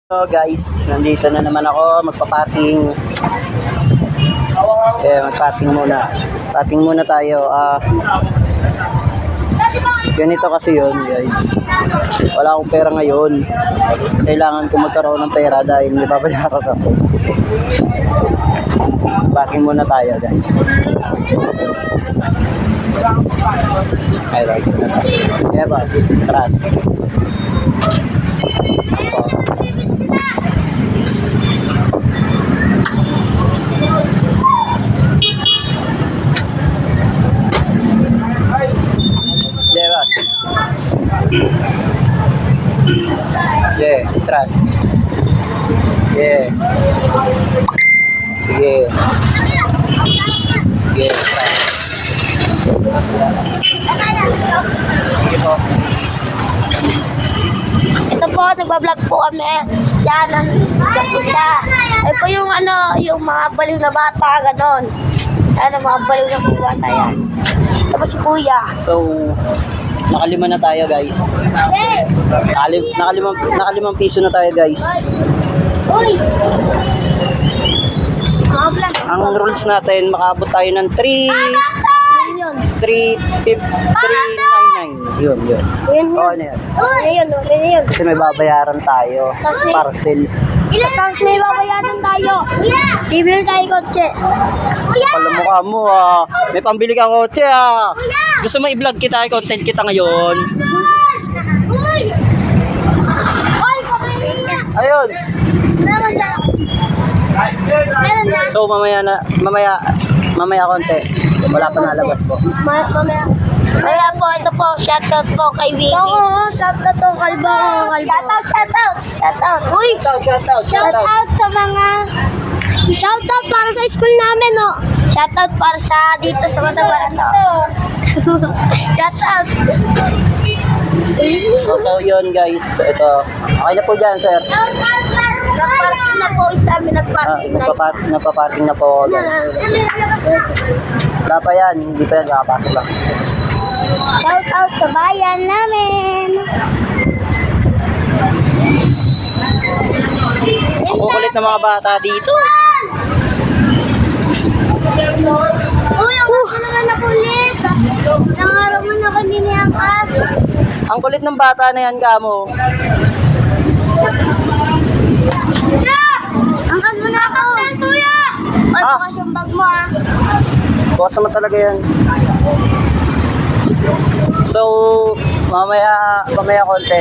So guys, nandito na naman ako magpa-parking. Mag-parking muna. Parking muna tayo. Ganito kasi yun guys. Wala akong pera ngayon. Kailangan ko magkaroon ng pera dahil may babayaran ako. Parking muna tayo guys. Ay guys, yeah boss, tras. Yeah, tras. Yeah. Sige. Sige, tras. Sige po. Ito po, nagbablog po kami. Yan, ang isa po siya. Ay po yung yung mga baliw na bata, ganon. Ano, mga baliw na po bata yan. Tapos si Kuya. So, nakalima na tayo guys. Nakalimang piso na tayo guys. Uy! Ang rules natin, makaabot tayo ng 399. Yun. Yun. Oo, ano yan? Yun. Kasi may babayaran tayo. Parcel. Tapos may babayaran tayo. Bibili tayo kotse. Palamukha mo May pambili ka kotse Gusto mo i-vlog kita, i-content kita ngayon. Uy! Uy, pabili niya. Ayun. Meron na. So mamaya konti. Wala pa nalabas po. Mamaya. Kaya po, ito po, shoutout po kay Vicky. Oo, shoutout po, kalbo. Shoutout. Uy, shoutout sa mga... Shoutout para sa school namin, no? Shoutout para sa dito sa Matabaran, no? Shoutout. So yun guys, ito. Okay na po dyan, sir. Nagparking na po isa, nagparking na isa. Napaparking na po ako guys. Wala pa yan, hindi pa yan, kakapasok lang. Shoutout sa bayan namin. Ang kukulit ng mga bata dito. Uy, ang gusto naman na kulit. Nangaraw mo na kami niyangkas. Ang kulit ng bata na yan, kamo. Angkat mo na ako. Tuya! Ay, bukas yung bag mo Bukas naman talaga yan. So, mamaya konti,